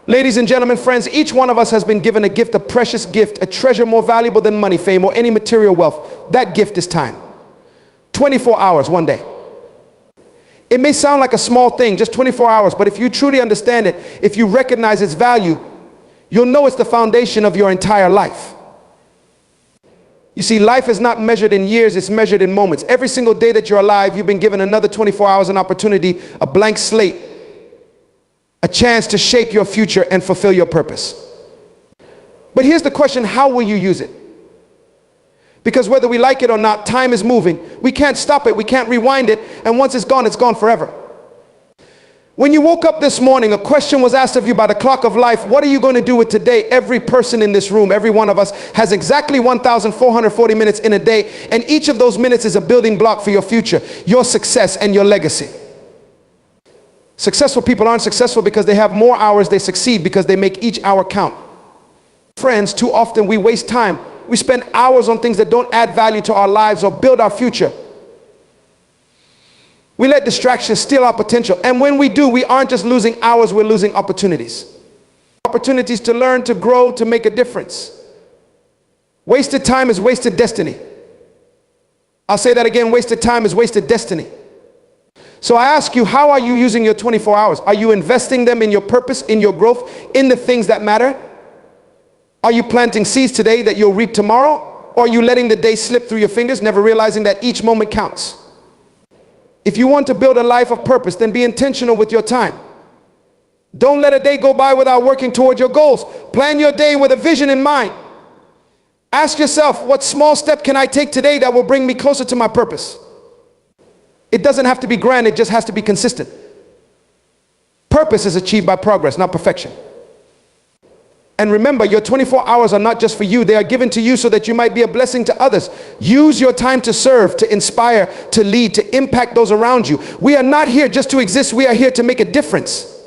Ladies and gentlemen, friends, each one of us has been given a gift, a precious gift, a treasure more valuable than money, fame, or any material wealth. That gift is time. 24 hours, one day. It may sound like a small thing, just 24 hours, but if you truly understand it, if you recognize its value, you'll know it's the foundation of your entire life. You see, life is not measured in years, it's measured in moments. Every single day that you're alive, you've been given another 24 hours, an opportunity, a blank slate, a chance to shape your future and fulfill your purpose. But here's the question, how will you use it? Because whether we like it or not, time is moving. We can't stop it, we can't rewind it, and once it's gone forever. When you woke up this morning, a question was asked of you by the clock of life. What are you going to do with today? Every person in this room, every one of us, has exactly 1,440 minutes in a day, and each of those minutes is a building block for your future, your success, and your legacy. Successful people aren't successful because they have more hours, they succeed because they make each hour count. Friends, too often we waste time. We spend hours on things that don't add value to our lives or build our future. We let distractions steal our potential. And when we do, we aren't just losing hours, we're losing opportunities. Opportunities to learn, to grow, to make a difference. Wasted time is wasted destiny. I'll say that again, wasted time is wasted destiny. So I ask you, how are you using your 24 hours? Are you investing them in your purpose, in your growth, in the things that matter? Are you planting seeds today that you'll reap tomorrow? Or are you letting the day slip through your fingers, never realizing that each moment counts? If you want to build a life of purpose, then be intentional with your time. Don't let a day go by without working toward your goals. Plan your day with a vision in mind. Ask yourself, what small step can I take today that will bring me closer to my purpose? It doesn't have to be grand, it just has to be consistent. Purpose is achieved by progress, not perfection. And remember, your 24 hours are not just for you, they are given to you so that you might be a blessing to others. Use your time to serve, to inspire, to lead, to impact those around you. We are not here just to exist, we are here to make a difference.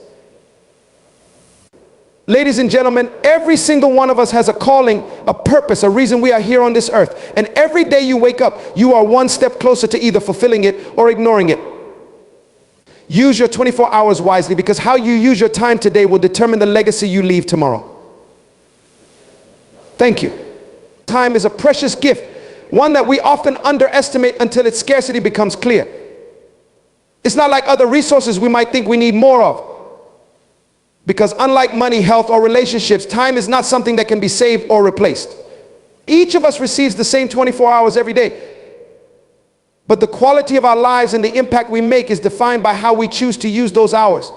Ladies and gentlemen, every single one of us has a calling, a purpose, a reason we are here on this earth. And every day you wake up, you are one step closer to either fulfilling it or ignoring it. Use your 24 hours wisely, because how you use your time today will determine the legacy you leave tomorrow. Thank you. Time is a precious gift, one that we often underestimate until its scarcity becomes clear. It's not like other resources we might think we need more of. Because unlike money, health, or relationships, time is not something that can be saved or replaced. Each of us receives the same 24 hours every day. But the quality of our lives and the impact we make is defined by how we choose to use those hours.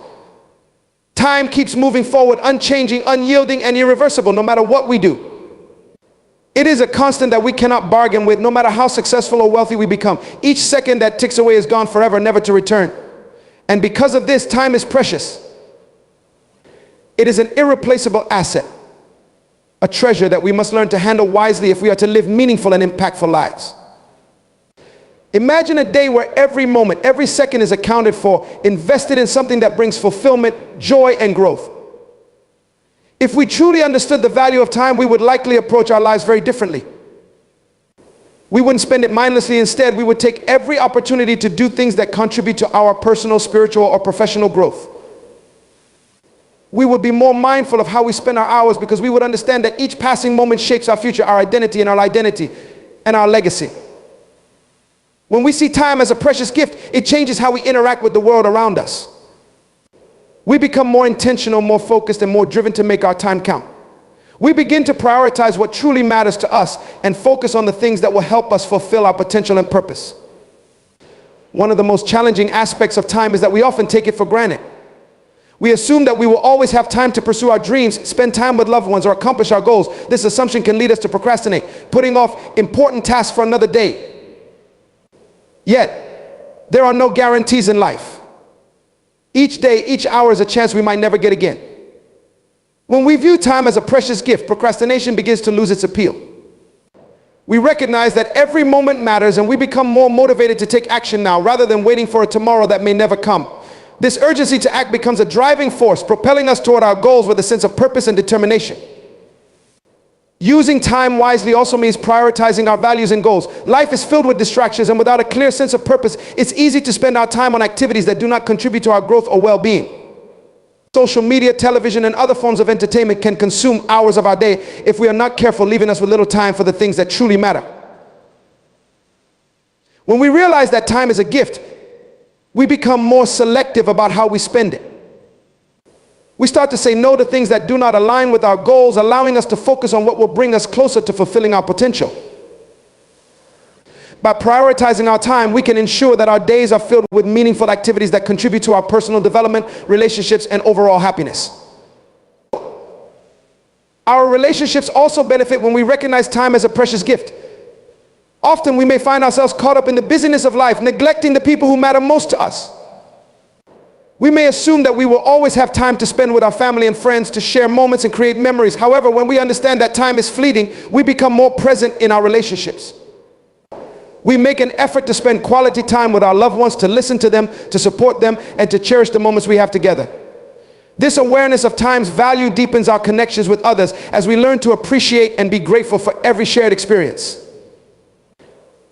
Time keeps moving forward, unchanging, unyielding, and irreversible, no matter what we do. It is a constant that we cannot bargain with, no matter how successful or wealthy we become. Each second that ticks away is gone forever, never to return. And because of this, time is precious. It is an irreplaceable asset, a treasure that we must learn to handle wisely if we are to live meaningful and impactful lives. Imagine a day where every moment, every second is accounted for, invested in something that brings fulfillment, joy, and growth. If we truly understood the value of time, we would likely approach our lives very differently. We wouldn't spend it mindlessly. Instead, we would take every opportunity to do things that contribute to our personal, spiritual, or professional growth. We would be more mindful of how we spend our hours, because we would understand that each passing moment shapes our future, our identity, and our legacy. When we see time as a precious gift, it changes how we interact with the world around us. We become more intentional, more focused, and more driven to make our time count. We begin to prioritize what truly matters to us and focus on the things that will help us fulfill our potential and purpose. One of the most challenging aspects of time is that we often take it for granted. We assume that we will always have time to pursue our dreams, spend time with loved ones, or accomplish our goals. This assumption can lead us to procrastinate, putting off important tasks for another day. Yet, there are no guarantees in life. Each day, each hour is a chance we might never get again. When we view time as a precious gift, procrastination begins to lose its appeal. We recognize that every moment matters, and we become more motivated to take action now rather than waiting for a tomorrow that may never come. This urgency to act becomes a driving force, propelling us toward our goals with a sense of purpose and determination. Using time wisely also means prioritizing our values and goals. Life is filled with distractions, and without a clear sense of purpose, it's easy to spend our time on activities that do not contribute to our growth or well-being. Social media, television, and other forms of entertainment can consume hours of our day if we are not careful, leaving us with little time for the things that truly matter. When we realize that time is a gift, we become more selective about how we spend it. We start to say no to things that do not align with our goals, allowing us to focus on what will bring us closer to fulfilling our potential. By prioritizing our time, we can ensure that our days are filled with meaningful activities that contribute to our personal development, relationships, and overall happiness. Our relationships also benefit when we recognize time as a precious gift. Often we may find ourselves caught up in the busyness of life, neglecting the people who matter most to us. We may assume that we will always have time to spend with our family and friends, to share moments and create memories. However, when we understand that time is fleeting, we become more present in our relationships. We make an effort to spend quality time with our loved ones, to listen to them, to support them, and to cherish the moments we have together. This awareness of time's value deepens our connections with others as we learn to appreciate and be grateful for every shared experience.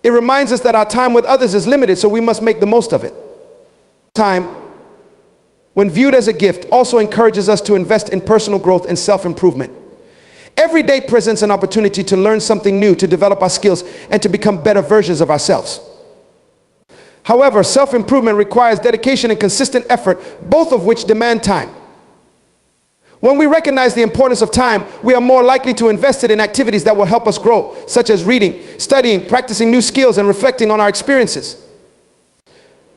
It reminds us that our time with others is limited, so we must make the most of it. Time, when viewed as a gift, also encourages us to invest in personal growth and self-improvement. Every day presents an opportunity to learn something new, to develop our skills, and to become better versions of ourselves. However, self-improvement requires dedication and consistent effort, both of which demand time. When we recognize the importance of time, we are more likely to invest it in activities that will help us grow, such as reading, studying, practicing new skills, and reflecting on our experiences.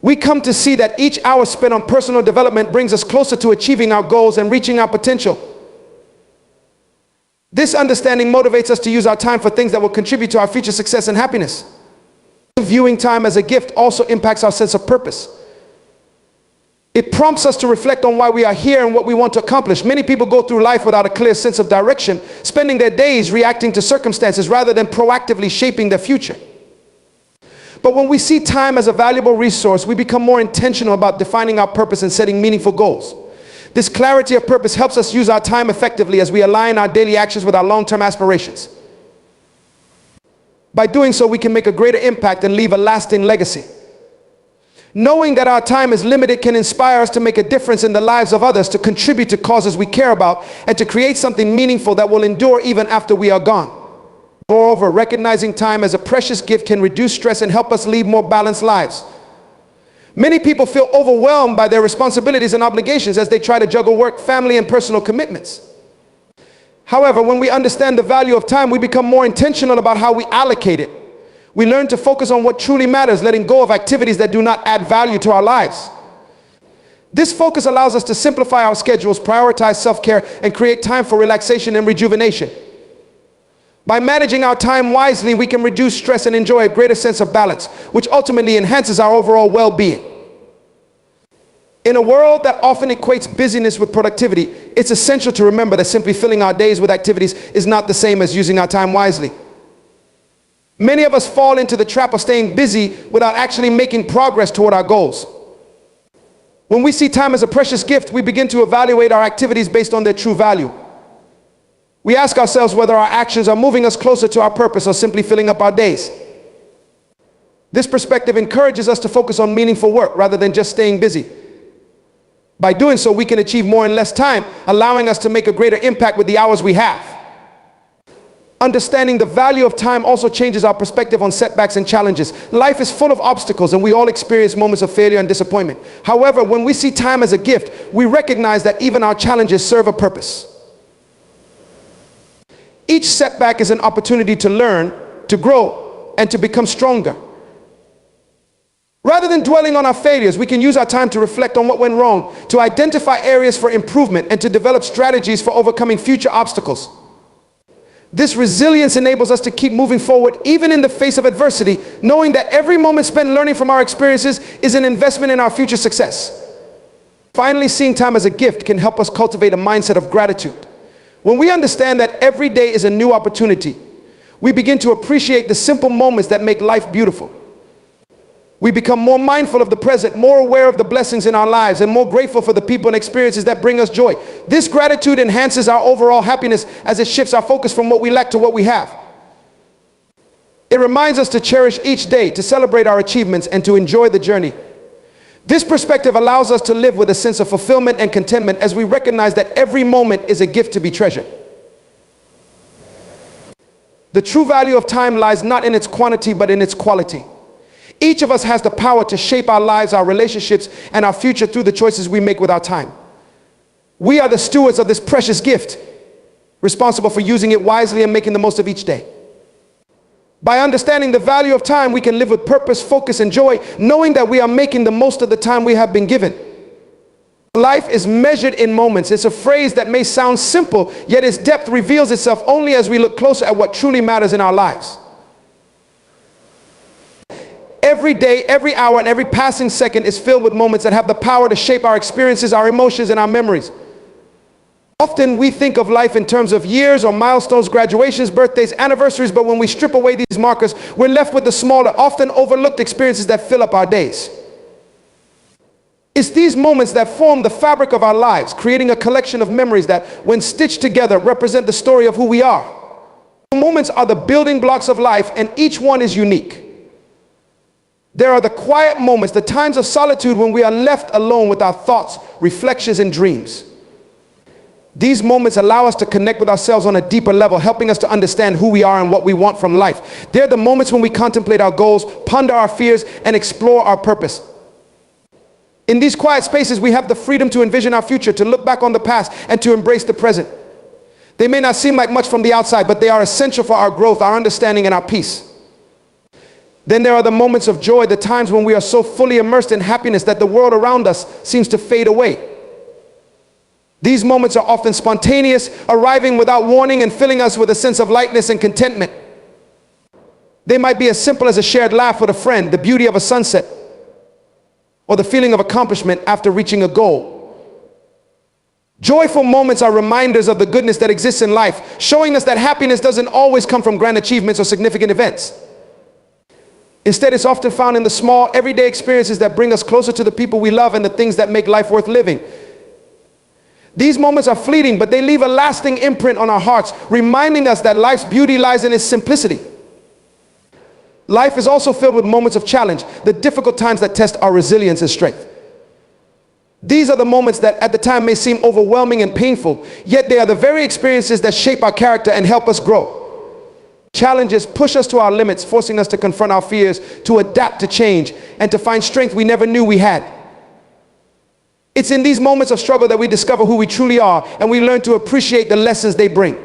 We come to see that each hour spent on personal development brings us closer to achieving our goals and reaching our potential. This understanding motivates us to use our time for things that will contribute to our future success and happiness. Viewing time as a gift also impacts our sense of purpose. It prompts us to reflect on why we are here and what we want to accomplish. Many people go through life without a clear sense of direction, spending their days reacting to circumstances rather than proactively shaping their future. But when we see time as a valuable resource, we become more intentional about defining our purpose and setting meaningful goals. This clarity of purpose helps us use our time effectively as we align our daily actions with our long-term aspirations. By doing so, we can make a greater impact and leave a lasting legacy. Knowing that our time is limited can inspire us to make a difference in the lives of others, to contribute to causes we care about, and to create something meaningful that will endure even after we are gone. Moreover, recognizing time as a precious gift can reduce stress and help us lead more balanced lives. Many people feel overwhelmed by their responsibilities and obligations as they try to juggle work, family, and personal commitments. However, when we understand the value of time, we become more intentional about how we allocate it. We learn to focus on what truly matters, letting go of activities that do not add value to our lives. This focus allows us to simplify our schedules, prioritize self-care, and create time for relaxation and rejuvenation. By managing our time wisely, we can reduce stress and enjoy a greater sense of balance, which ultimately enhances our overall well-being. In a world that often equates busyness with productivity, it's essential to remember that simply filling our days with activities is not the same as using our time wisely. Many of us fall into the trap of staying busy without actually making progress toward our goals. When we see time as a precious gift, we begin to evaluate our activities based on their true value. We ask ourselves whether our actions are moving us closer to our purpose or simply filling up our days. This perspective encourages us to focus on meaningful work rather than just staying busy. By doing so, we can achieve more in less time, allowing us to make a greater impact with the hours we have. Understanding the value of time also changes our perspective on setbacks and challenges. Life is full of obstacles, and we all experience moments of failure and disappointment. However, when we see time as a gift, we recognize that even our challenges serve a purpose. Each setback is an opportunity to learn, to grow, and to become stronger. Rather than dwelling on our failures, we can use our time to reflect on what went wrong, to identify areas for improvement, and to develop strategies for overcoming future obstacles. This resilience enables us to keep moving forward even in the face of adversity, knowing that every moment spent learning from our experiences is an investment in our future success. Finally, seeing time as a gift can help us cultivate a mindset of gratitude. When we understand that every day is a new opportunity, we begin to appreciate the simple moments that make life beautiful. We become more mindful of the present, more aware of the blessings in our lives, and more grateful for the people and experiences that bring us joy. This gratitude enhances our overall happiness as it shifts our focus from what we lack to what we have. It reminds us to cherish each day, to celebrate our achievements, and to enjoy the journey. This perspective allows us to live with a sense of fulfillment and contentment as we recognize that every moment is a gift to be treasured. The true value of time lies not in its quantity, but in its quality. Each of us has the power to shape our lives, our relationships, and our future through the choices we make with our time. We are the stewards of this precious gift, responsible for using it wisely and making the most of each day. By understanding the value of time, we can live with purpose, focus, and joy, knowing that we are making the most of the time we have been given. Life is measured in moments. It's a phrase that may sound simple, yet its depth reveals itself only as we look closer at what truly matters in our lives. Every day, every hour, and every passing second is filled with moments that have the power to shape our experiences, our emotions, and our memories. Often we think of life in terms of years or milestones, graduations, birthdays, anniversaries, but when we strip away these markers, we're left with the smaller, often overlooked experiences that fill up our days. It's these moments that form the fabric of our lives, creating a collection of memories that, when stitched together, represent the story of who we are. Moments are the building blocks of life, and each one is unique. There are the quiet moments, the times of solitude when we are left alone with our thoughts, reflections, and dreams. These moments allow us to connect with ourselves on a deeper level, helping us to understand who we are and what we want from life. They're the moments when we contemplate our goals, ponder our fears, and explore our purpose. In these quiet spaces, we have the freedom to envision our future, to look back on the past, and to embrace the present. They may not seem like much from the outside, but they are essential for our growth, our understanding, and our peace. Then there are the moments of joy, the times when we are so fully immersed in happiness that the world around us seems to fade away. These moments are often spontaneous, arriving without warning and filling us with a sense of lightness and contentment. They might be as simple as a shared laugh with a friend, the beauty of a sunset, or the feeling of accomplishment after reaching a goal. Joyful moments are reminders of the goodness that exists in life, showing us that happiness doesn't always come from grand achievements or significant events. Instead, it's often found in the small, everyday experiences that bring us closer to the people we love and the things that make life worth living. These moments are fleeting, but they leave a lasting imprint on our hearts, reminding us that life's beauty lies in its simplicity. Life is also filled with moments of challenge, the difficult times that test our resilience and strength. These are the moments that at the time may seem overwhelming and painful, yet they are the very experiences that shape our character and help us grow. Challenges push us to our limits, forcing us to confront our fears, to adapt to change, and to find strength we never knew we had. It's in these moments of struggle that we discover who we truly are, and we learn to appreciate the lessons they bring.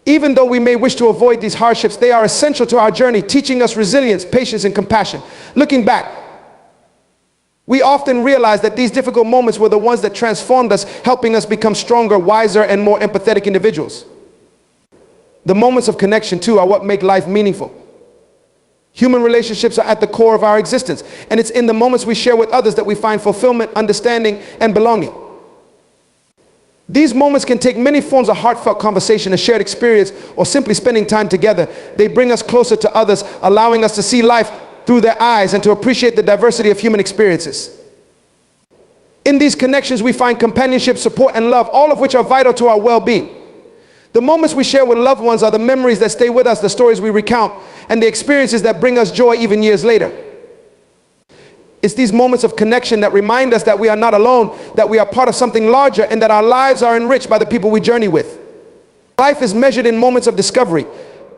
Even though we may wish to avoid these hardships, they are essential to our journey, teaching us resilience, patience, and compassion. Looking back, we often realize that these difficult moments were the ones that transformed us, helping us become stronger, wiser, and more empathetic individuals. The moments of connection, too, are what make life meaningful. Human relationships are at the core of our existence, and it's in the moments we share with others that we find fulfillment, understanding, and belonging. These moments can take many forms of heartfelt conversation, a shared experience, or simply spending time together. They bring us closer to others, allowing us to see life through their eyes and to appreciate the diversity of human experiences. In these connections, we find companionship, support, and love, all of which are vital to our well-being. The moments we share with loved ones are the memories that stay with us, the stories we recount, and the experiences that bring us joy even years later. It's these moments of connection that remind us that we are not alone, that we are part of something larger, and that our lives are enriched by the people we journey with. Life is measured in moments of discovery,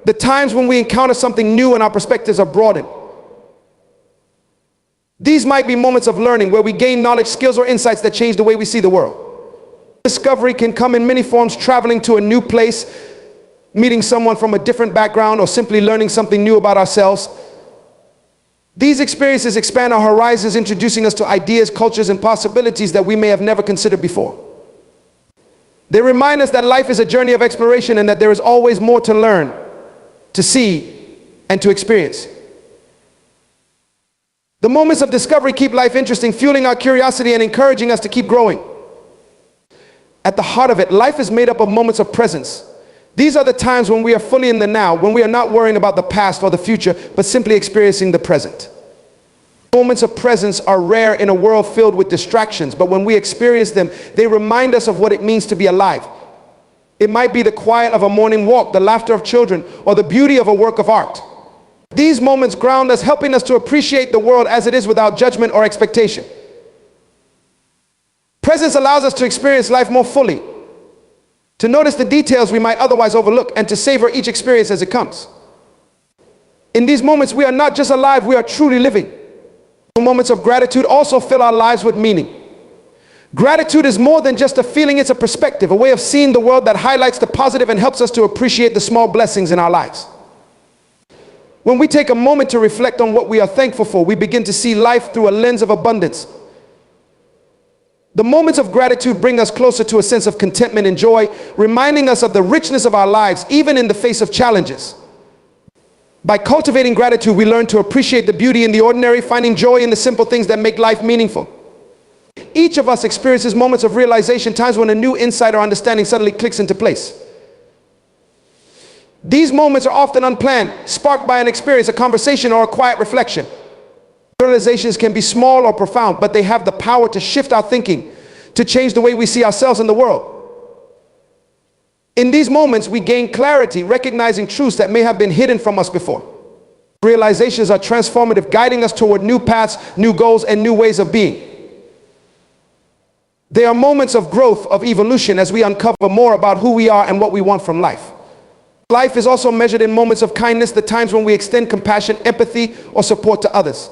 the times when we encounter something new and our perspectives are broadened. These might be moments of learning where we gain knowledge, skills, or insights that change the way we see the world. Discovery can come in many forms: traveling to a new place, meeting someone from a different background, or simply learning something new about ourselves. These experiences expand our horizons, introducing us to ideas, cultures, and possibilities that we may have never considered before. They remind us that life is a journey of exploration and that there is always more to learn, to see, and to experience. The moments of discovery keep life interesting, fueling our curiosity and encouraging us to keep growing. At the heart of it, life is made up of moments of presence. These are the times when we are fully in the now, when we are not worrying about the past or the future, but simply experiencing the present. Moments of presence are rare in a world filled with distractions, but when we experience them, they remind us of what it means to be alive. It might be the quiet of a morning walk, the laughter of children, or the beauty of a work of art. These moments ground us, helping us to appreciate the world as it is without judgment or expectation. Presence allows us to experience life more fully, to notice the details we might otherwise overlook, and to savor each experience as it comes. In these moments, we are not just alive, we are truly living. Moments of gratitude also fill our lives with meaning. Gratitude is more than just a feeling, it's a perspective, a way of seeing the world that highlights the positive and helps us to appreciate the small blessings in our lives. When we take a moment to reflect on what we are thankful for, we begin to see life through a lens of abundance. The moments of gratitude bring us closer to a sense of contentment and joy, reminding us of the richness of our lives, even in the face of challenges. By cultivating gratitude, we learn to appreciate the beauty in the ordinary, finding joy in the simple things that make life meaningful. Each of us experiences moments of realization, times when a new insight or understanding suddenly clicks into place. These moments are often unplanned, sparked by an experience, a conversation, or a quiet reflection. Realizations can be small or profound, but they have the power to shift our thinking, to change the way we see ourselves in the world. In these moments, we gain clarity, recognizing truths that may have been hidden from us before. Realizations are transformative, guiding us toward new paths, new goals, and new ways of being. They are moments of growth, of evolution, as we uncover more about who we are and what we want from life. Life is also measured in moments of kindness, the times when we extend compassion, empathy, or support to others.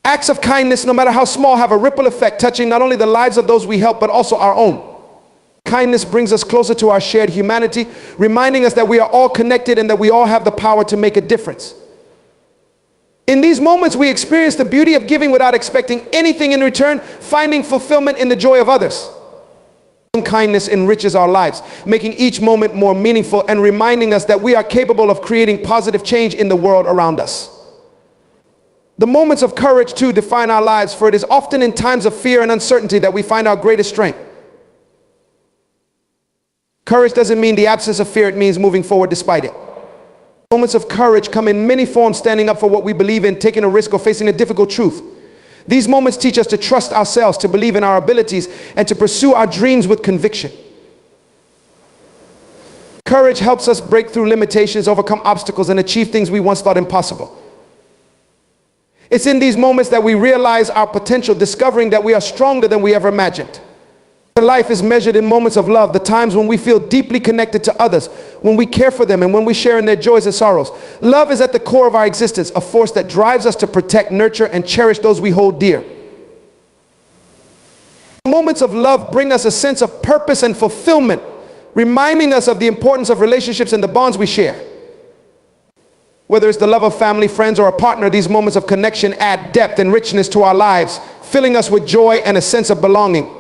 Acts of kindness, no matter how small, have a ripple effect, touching not only the lives of those we help, but also our own. Kindness brings us closer to our shared humanity, reminding us that we are all connected and that we all have the power to make a difference. In these moments, we experience the beauty of giving without expecting anything in return, finding fulfillment in the joy of others. Kindness enriches our lives, making each moment more meaningful and reminding us that we are capable of creating positive change in the world around us. The moments of courage too define our lives, for it is often in times of fear and uncertainty that we find our greatest strength. Courage doesn't mean the absence of fear, it means moving forward despite it. Moments of courage come in many forms: standing up for what we believe in, taking a risk, or facing a difficult truth. These moments teach us to trust ourselves, to believe in our abilities, and to pursue our dreams with conviction. Courage helps us break through limitations, overcome obstacles, and achieve things we once thought impossible. It's in these moments that we realize our potential, discovering that we are stronger than we ever imagined. Life is measured in moments of love, the times when we feel deeply connected to others, when we care for them, and when we share in their joys and sorrows. Love is at the core of our existence, a force that drives us to protect, nurture, and cherish those we hold dear. Moments of love bring us a sense of purpose and fulfillment, reminding us of the importance of relationships and the bonds we share. Whether it's the love of family, friends, or a partner, these moments of connection add depth and richness to our lives, filling us with joy and a sense of belonging.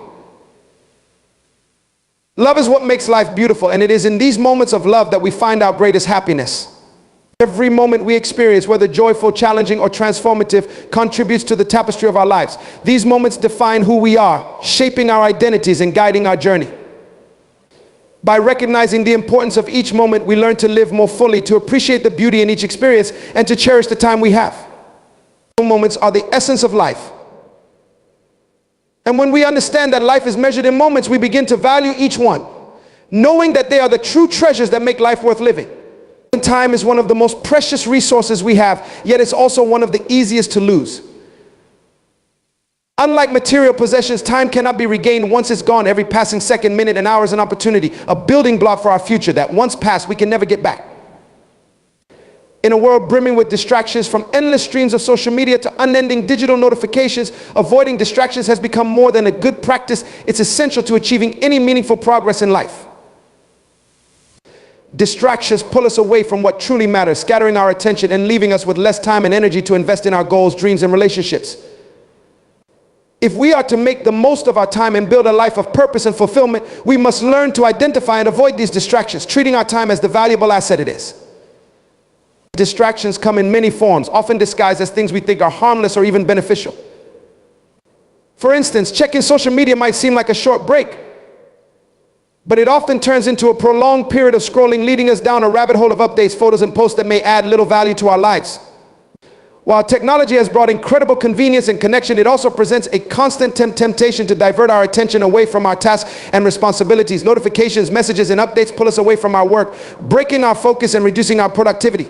Love is what makes life beautiful, and it is in these moments of love that we find our greatest happiness. Every moment we experience, whether joyful, challenging, or transformative, contributes to the tapestry of our lives. These moments define who we are, shaping our identities and guiding our journey. By recognizing the importance of each moment, we learn to live more fully, to appreciate the beauty in each experience, and to cherish the time we have. Moments are the essence of life. And when we understand that life is measured in moments, we begin to value each one, knowing that they are the true treasures that make life worth living. Time is one of the most precious resources we have, yet it's also one of the easiest to lose. Unlike material possessions, time cannot be regained once it's gone. Every passing second, minute, and hour is an opportunity, a building block for our future that once passed, we can never get back. In a world brimming with distractions, from endless streams of social media to unending digital notifications, avoiding distractions has become more than a good practice. It's essential to achieving any meaningful progress in life. Distractions pull us away from what truly matters, scattering our attention and leaving us with less time and energy to invest in our goals, dreams, and relationships. If we are to make the most of our time and build a life of purpose and fulfillment, we must learn to identify and avoid these distractions, treating our time as the valuable asset it is. Distractions come in many forms, often disguised as things we think are harmless or even beneficial. For instance, checking social media might seem like a short break, but it often turns into a prolonged period of scrolling, leading us down a rabbit hole of updates, photos, and posts that may add little value to our lives. While technology has brought incredible convenience and connection, it also presents a constant temptation to divert our attention away from our tasks and responsibilities. Notifications, messages, and updates pull us away from our work, breaking our focus and reducing our productivity.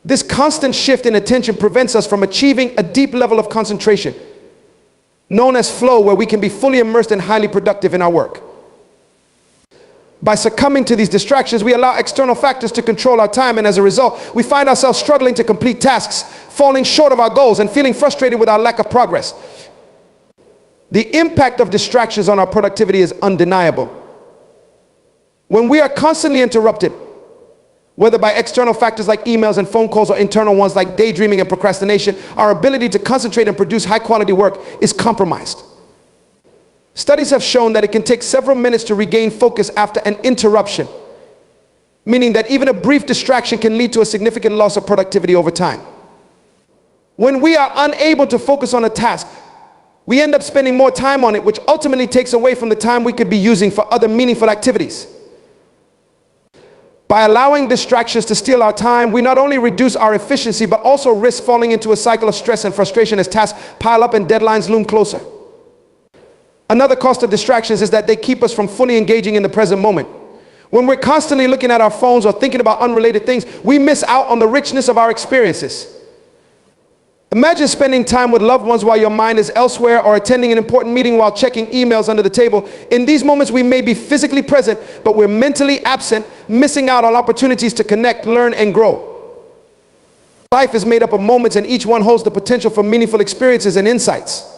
This constant shift in attention prevents us from achieving a deep level of concentration, known as flow, where we can be fully immersed and highly productive in our work. By succumbing to these distractions, we allow external factors to control our time, and as a result, we find ourselves struggling to complete tasks, falling short of our goals, and feeling frustrated with our lack of progress. The impact of distractions on our productivity is undeniable. When we are constantly interrupted, whether by external factors like emails and phone calls or internal ones like daydreaming and procrastination, our ability to concentrate and produce high-quality work is compromised. Studies have shown that it can take several minutes to regain focus after an interruption, meaning that even a brief distraction can lead to a significant loss of productivity over time. When we are unable to focus on a task, we end up spending more time on it, which ultimately takes away from the time we could be using for other meaningful activities. By allowing distractions to steal our time, we not only reduce our efficiency, but also risk falling into a cycle of stress and frustration as tasks pile up and deadlines loom closer. Another cost of distractions is that they keep us from fully engaging in the present moment. When we're constantly looking at our phones or thinking about unrelated things, we miss out on the richness of our experiences. Imagine spending time with loved ones while your mind is elsewhere, or attending an important meeting while checking emails under the table. In these moments, we may be physically present, but we're mentally absent, missing out on opportunities to connect, learn, and grow. Life is made up of moments, and each one holds the potential for meaningful experiences and insights.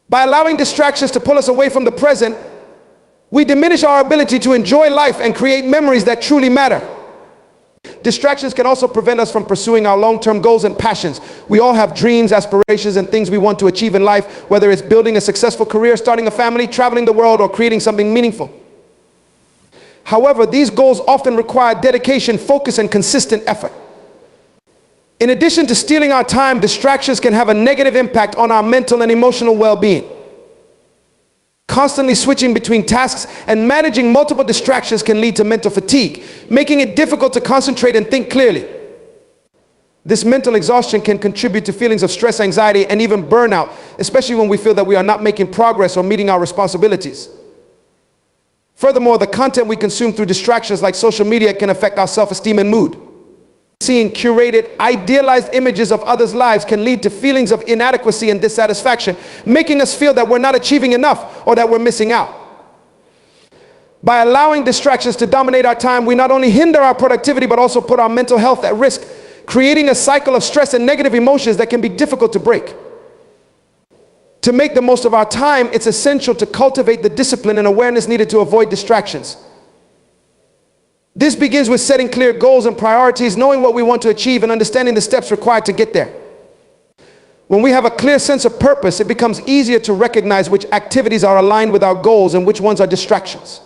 By allowing distractions to pull us away from the present, we diminish our ability to enjoy life and create memories that truly matter. Distractions can also prevent us from pursuing our long-term goals and passions. We all have dreams, aspirations, and things we want to achieve in life, whether it's building a successful career, starting a family, traveling the world, or creating something meaningful. However, these goals often require dedication, focus, and consistent effort. In addition to stealing our time, distractions can have a negative impact on our mental and emotional well-being. Constantly switching between tasks and managing multiple distractions can lead to mental fatigue, making it difficult to concentrate and think clearly. This mental exhaustion can contribute to feelings of stress, anxiety, and even burnout, especially when we feel that we are not making progress or meeting our responsibilities. Furthermore, the content we consume through distractions like social media can affect our self-esteem and mood. Seeing curated, idealized images of others' lives can lead to feelings of inadequacy and dissatisfaction, making us feel that we're not achieving enough or that we're missing out. By allowing distractions to dominate our time, we not only hinder our productivity, but also put our mental health at risk, creating a cycle of stress and negative emotions that can be difficult to break. To make the most of our time, it's essential to cultivate the discipline and awareness needed to avoid distractions. This begins with setting clear goals and priorities, knowing what we want to achieve, and understanding the steps required to get there. When we have a clear sense of purpose, it becomes easier to recognize which activities are aligned with our goals and which ones are distractions.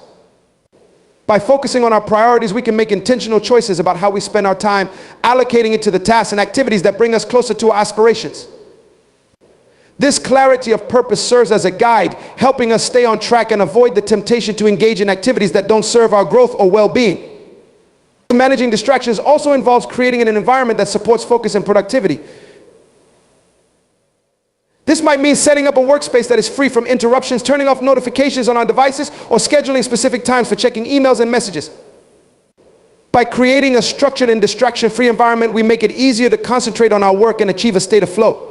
By focusing on our priorities, we can make intentional choices about how we spend our time, allocating it to the tasks and activities that bring us closer to our aspirations. This clarity of purpose serves as a guide, helping us stay on track and avoid the temptation to engage in activities that don't serve our growth or well-being. Managing distractions also involves creating an environment that supports focus and productivity. This might mean setting up a workspace that is free from interruptions, turning off notifications on our devices, or scheduling specific times for checking emails and messages. By creating a structured and distraction-free environment, we make it easier to concentrate on our work and achieve a state of flow.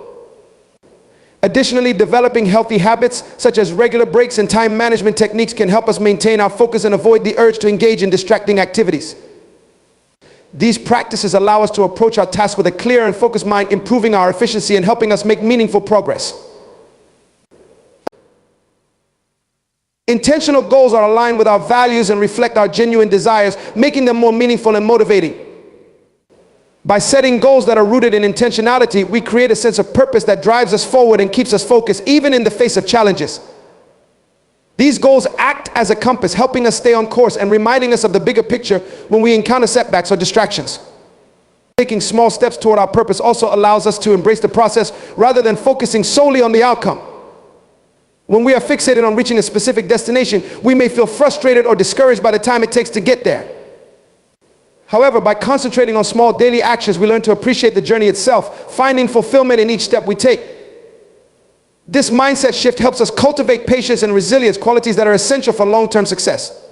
Additionally, developing healthy habits such as regular breaks and time management techniques can help us maintain our focus and avoid the urge to engage in distracting activities. These practices allow us to approach our tasks with a clear and focused mind, improving our efficiency and helping us make meaningful progress. Intentional goals are aligned with our values and reflect our genuine desires, making them more meaningful and motivating. By setting goals that are rooted in intentionality, we create a sense of purpose that drives us forward and keeps us focused, even in the face of challenges. These goals act as a compass, helping us stay on course and reminding us of the bigger picture when we encounter setbacks or distractions. Taking small steps toward our purpose also allows us to embrace the process rather than focusing solely on the outcome. When we are fixated on reaching a specific destination, we may feel frustrated or discouraged by the time it takes to get there. However, by concentrating on small daily actions, we learn to appreciate the journey itself, finding fulfillment in each step we take. This mindset shift helps us cultivate patience and resilience, qualities that are essential for long-term success.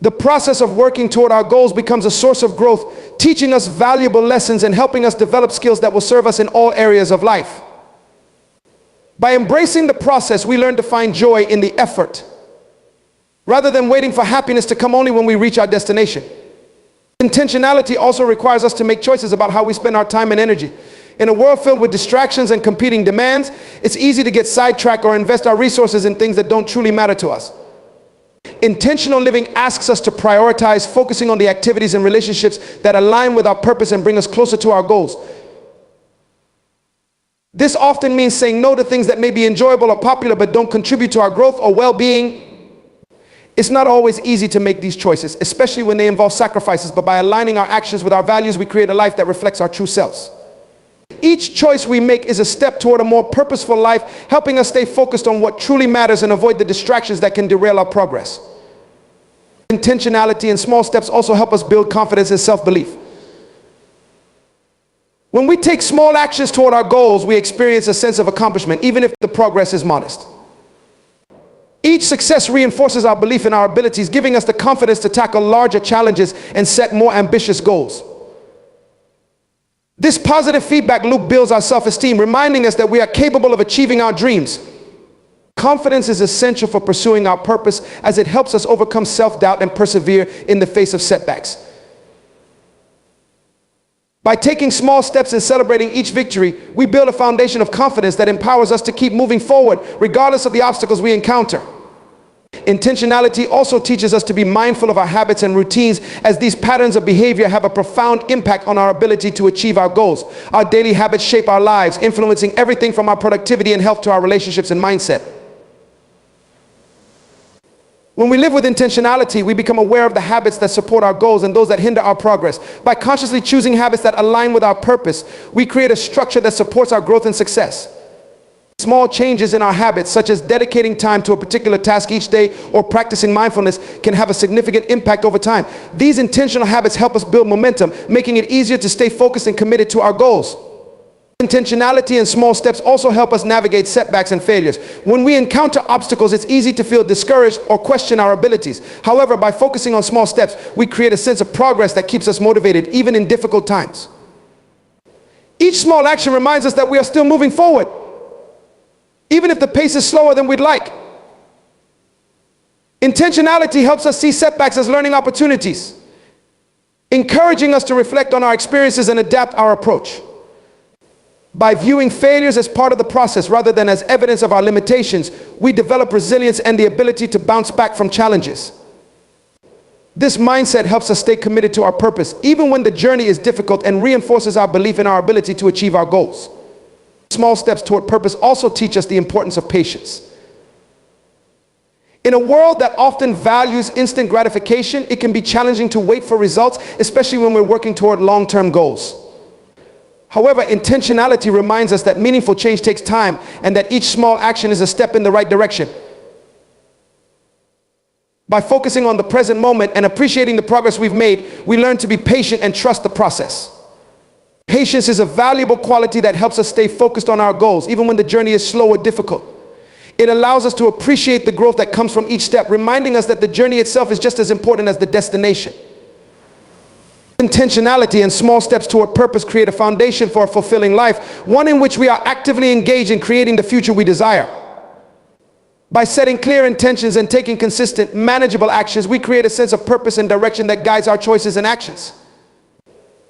The process of working toward our goals becomes a source of growth, teaching us valuable lessons and helping us develop skills that will serve us in all areas of life. By embracing the process, we learn to find joy in the effort, rather than waiting for happiness to come only when we reach our destination. Intentionality also requires us to make choices about how we spend our time and energy. In a world filled with distractions and competing demands, it's easy to get sidetracked or invest our resources in things that don't truly matter to us. Intentional living asks us to prioritize, focusing on the activities and relationships that align with our purpose and bring us closer to our goals. This often means saying no to things that may be enjoyable or popular but don't contribute to our growth or well-being. It's not always easy to make these choices, especially when they involve sacrifices, but by aligning our actions with our values, we create a life that reflects our true selves. Each choice we make is a step toward a more purposeful life, helping us stay focused on what truly matters and avoid the distractions that can derail our progress. Intentionality and small steps also help us build confidence and self-belief. When we take small actions toward our goals, we experience a sense of accomplishment, even if the progress is modest. Each success reinforces our belief in our abilities, giving us the confidence to tackle larger challenges and set more ambitious goals. This positive feedback loop builds our self-esteem, reminding us that we are capable of achieving our dreams. Confidence is essential for pursuing our purpose, as it helps us overcome self-doubt and persevere in the face of setbacks. By taking small steps and celebrating each victory, we build a foundation of confidence that empowers us to keep moving forward regardless of the obstacles we encounter. Intentionality also teaches us to be mindful of our habits and routines, as these patterns of behavior have a profound impact on our ability to achieve our goals. Our daily habits shape our lives, influencing everything from our productivity and health to our relationships and mindset. When we live with intentionality, we become aware of the habits that support our goals and those that hinder our progress. By consciously choosing habits that align with our purpose, we create a structure that supports our growth and success. Small changes in our habits, such as dedicating time to a particular task each day or practicing mindfulness, can have a significant impact over time. These intentional habits help us build momentum, making it easier to stay focused and committed to our goals. Intentionality and small steps also help us navigate setbacks and failures. When we encounter obstacles, it's easy to feel discouraged or question our abilities. However, by focusing on small steps, we create a sense of progress that keeps us motivated, even in difficult times. Each small action reminds us that we are still moving forward, even if the pace is slower than we'd like. Intentionality helps us see setbacks as learning opportunities, encouraging us to reflect on our experiences and adapt our approach. By viewing failures as part of the process rather than as evidence of our limitations, we develop resilience and the ability to bounce back from challenges. This mindset helps us stay committed to our purpose, even when the journey is difficult, and reinforces our belief in our ability to achieve our goals. Small steps toward purpose also teach us the importance of patience. In a world that often values instant gratification, it can be challenging to wait for results, especially when we're working toward long-term goals. However, intentionality reminds us that meaningful change takes time and that each small action is a step in the right direction. By focusing on the present moment and appreciating the progress we've made, we learn to be patient and trust the process. Patience is a valuable quality that helps us stay focused on our goals, even when the journey is slow or difficult. It allows us to appreciate the growth that comes from each step, reminding us that the journey itself is just as important as the destination. Intentionality and small steps toward purpose create a foundation for a fulfilling life, one in which we are actively engaged in creating the future we desire. By setting clear intentions and taking consistent, manageable actions, we create a sense of purpose and direction that guides our choices and actions.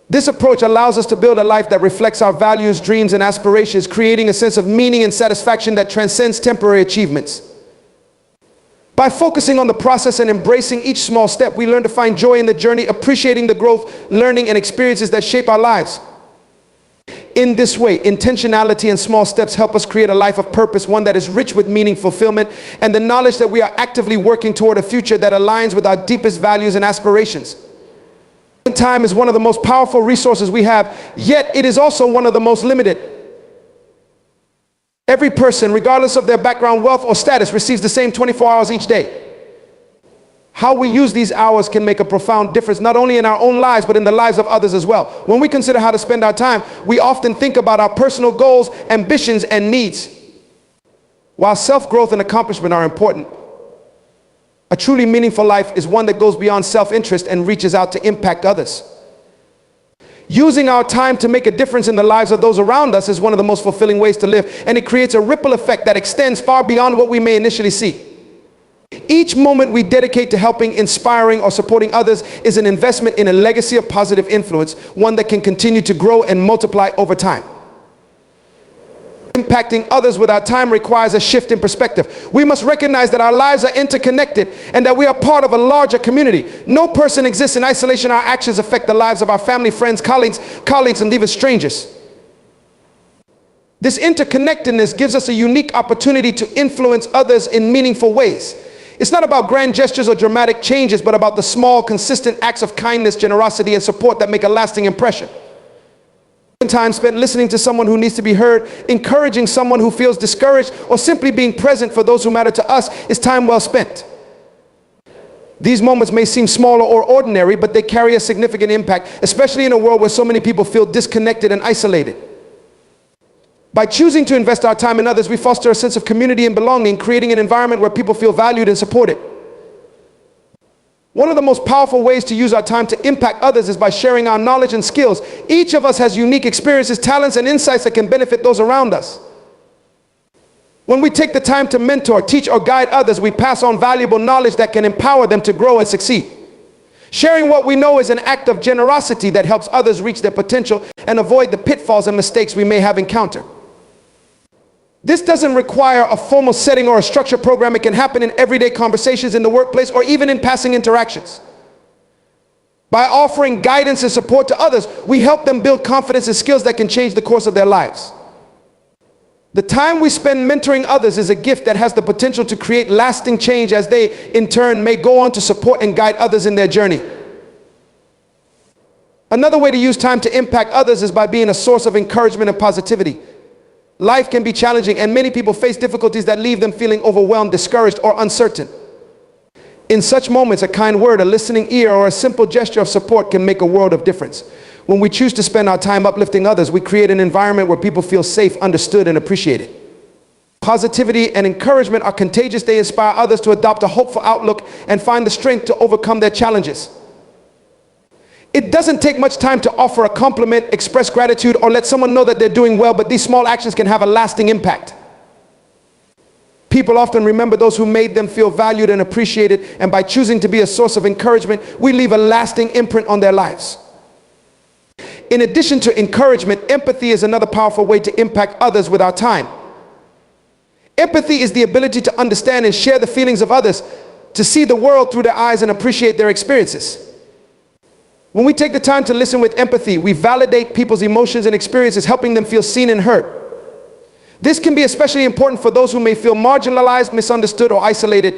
This approach allows us to build a life that reflects our values, dreams, and aspirations, creating a sense of meaning and satisfaction that transcends temporary achievements. By focusing on the process and embracing each small step, we learn to find joy in the journey, appreciating the growth, learning, and experiences that shape our lives. In this way, intentionality and small steps help us create a life of purpose, one that is rich with meaning, fulfillment, and the knowledge that we are actively working toward a future that aligns with our deepest values and aspirations. Time is one of the most powerful resources we have, yet it is also one of the most limited. Every person, regardless of their background, wealth, or status, receives the same 24 hours each day. How we use these hours can make a profound difference, not only in our own lives, but in the lives of others as well. When we consider how to spend our time, we often think about our personal goals, ambitions, and needs. While self-growth and accomplishment are important, A truly meaningful life is one that goes beyond self-interest and reaches out to impact others. Using our time to make a difference in the lives of those around us is one of the most fulfilling ways to live, and it creates a ripple effect that extends far beyond what we may initially see. Each moment we dedicate to helping, inspiring, or supporting others is an investment in a legacy of positive influence, one that can continue to grow and multiply over time. Impacting others with our time requires a shift in perspective. We must recognize that our lives are interconnected and that we are part of a larger community. No person exists in isolation. Our actions affect the lives of our family, friends, colleagues, and even strangers. This interconnectedness gives us a unique opportunity to influence others in meaningful ways. It's not about grand gestures or dramatic changes, but about the small, consistent acts of kindness, generosity, and support that make a lasting impression. Time spent listening to someone who needs to be heard, encouraging someone who feels discouraged, or simply being present for those who matter to us is time well spent. These moments may seem smaller or ordinary, but they carry a significant impact, especially in a world where so many people feel disconnected and isolated. By choosing to invest our time in others, we foster a sense of community and belonging, creating an environment where people feel valued and supported. One of the most powerful ways to use our time to impact others is by sharing our knowledge and skills. Each of us has unique experiences, talents, and insights that can benefit those around us. When we take the time to mentor, teach, or guide others, we pass on valuable knowledge that can empower them to grow and succeed. Sharing what we know is an act of generosity that helps others reach their potential and avoid the pitfalls and mistakes we may have encountered. This doesn't require a formal setting or a structured program. It can happen in everyday conversations in the workplace or even in passing interactions. By offering guidance and support to others, we help them build confidence and skills that can change the course of their lives. The time we spend mentoring others is a gift that has the potential to create lasting change, as they, in turn, may go on to support and guide others in their journey. Another way to use time to impact others is by being a source of encouragement and positivity. Life can be challenging, and many people face difficulties that leave them feeling overwhelmed, discouraged, or uncertain. In such moments, a kind word, a listening ear, or a simple gesture of support can make a world of difference. When we choose to spend our time uplifting others, we create an environment where people feel safe, understood, and appreciated. Positivity and encouragement are contagious. They inspire others to adopt a hopeful outlook and find the strength to overcome their challenges. It doesn't take much time to offer a compliment, express gratitude, or let someone know that they're doing well, but these small actions can have a lasting impact. People often remember those who made them feel valued and appreciated, and by choosing to be a source of encouragement, we leave a lasting imprint on their lives. In addition to encouragement, empathy is another powerful way to impact others with our time. Empathy is the ability to understand and share the feelings of others, to see the world through their eyes and appreciate their experiences. When we take the time to listen with empathy, we validate people's emotions and experiences, helping them feel seen and heard. This can be especially important for those who may feel marginalized, misunderstood, or isolated.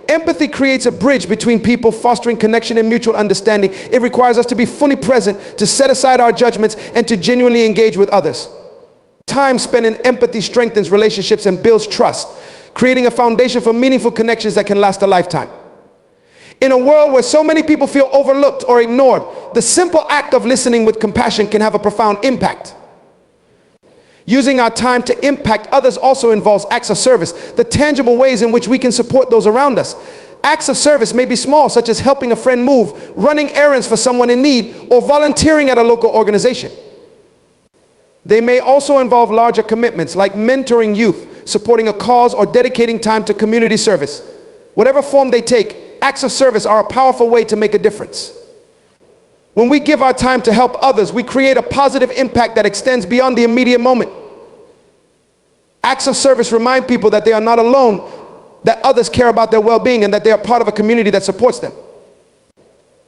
Empathy creates a bridge between people, fostering connection and mutual understanding. It requires us to be fully present, to set aside our judgments, and to genuinely engage with others. Time spent in empathy strengthens relationships and builds trust, creating a foundation for meaningful connections that can last a lifetime. In a world where so many people feel overlooked or ignored, the simple act of listening with compassion can have a profound impact. Using our time to impact others also involves acts of service, the tangible ways in which we can support those around us. Acts of service may be small, such as helping a friend move, running errands for someone in need, or volunteering at a local organization. They may also involve larger commitments, like mentoring youth, supporting a cause, or dedicating time to community service. Whatever form they take, acts of service are a powerful way to make a difference. When we give our time to help others, we create a positive impact that extends beyond the immediate moment. Acts of service remind people that they are not alone, that others care about their well-being, and that they are part of a community that supports them.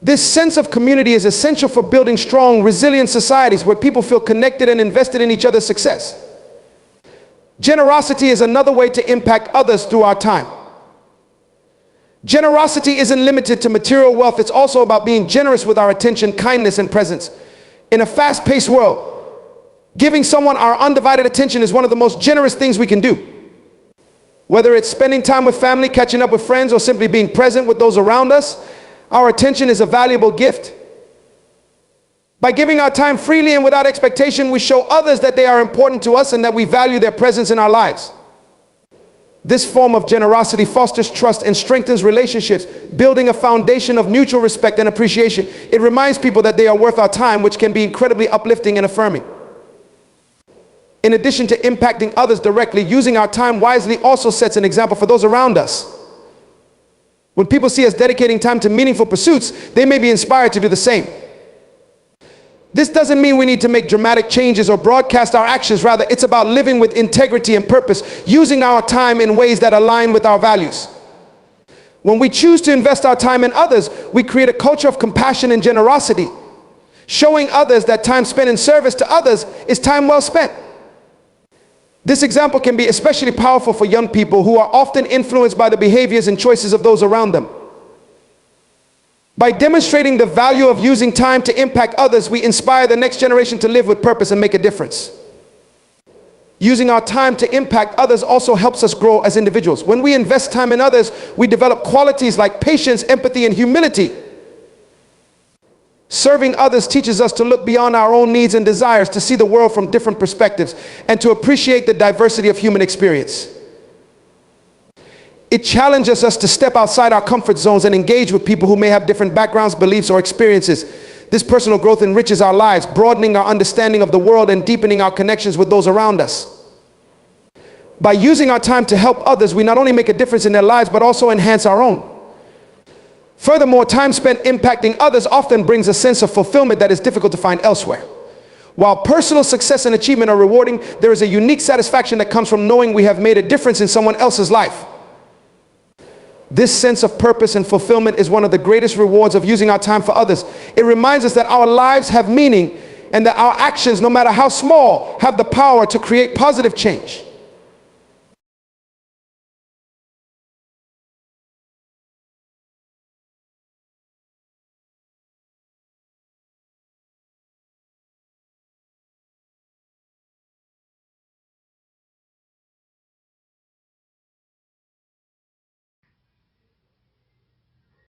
This sense of community is essential for building strong, resilient societies where people feel connected and invested in each other's success. Generosity is another way to impact others through our time. Generosity isn't limited to material wealth. It's also about being generous with our attention, kindness, and presence. In a fast-paced world, giving someone our undivided attention is one of the most generous things we can do. Whether it's spending time with family, catching up with friends, or simply being present with those around us, our attention is a valuable gift. By giving our time freely and without expectation, we show others that they are important to us and that we value their presence in our lives. This form of generosity fosters trust and strengthens relationships, building a foundation of mutual respect and appreciation. It reminds people that they are worth our time, which can be incredibly uplifting and affirming. In addition to impacting others directly, using our time wisely also sets an example for those around us. When people see us dedicating time to meaningful pursuits, they may be inspired to do the same. This doesn't mean we need to make dramatic changes or broadcast our actions. Rather, it's about living with integrity and purpose, using our time in ways that align with our values. When we choose to invest our time in others, we create a culture of compassion and generosity, showing others that time spent in service to others is time well spent. This example can be especially powerful for young people who are often influenced by the behaviors and choices of those around them. By demonstrating the value of using time to impact others, we inspire the next generation to live with purpose and make a difference. Using our time to impact others also helps us grow as individuals. When we invest time in others, we develop qualities like patience, empathy, and humility. Serving others teaches us to look beyond our own needs and desires, to see the world from different perspectives, and to appreciate the diversity of human experience. It challenges us to step outside our comfort zones and engage with people who may have different backgrounds, beliefs, or experiences. This personal growth enriches our lives, broadening our understanding of the world and deepening our connections with those around us. By using our time to help others, we not only make a difference in their lives, but also enhance our own. Furthermore, time spent impacting others often brings a sense of fulfillment that is difficult to find elsewhere. While personal success and achievement are rewarding, there is a unique satisfaction that comes from knowing we have made a difference in someone else's life. This sense of purpose and fulfillment is one of the greatest rewards of using our time for others. It reminds us that our lives have meaning and that our actions, no matter how small, have the power to create positive change.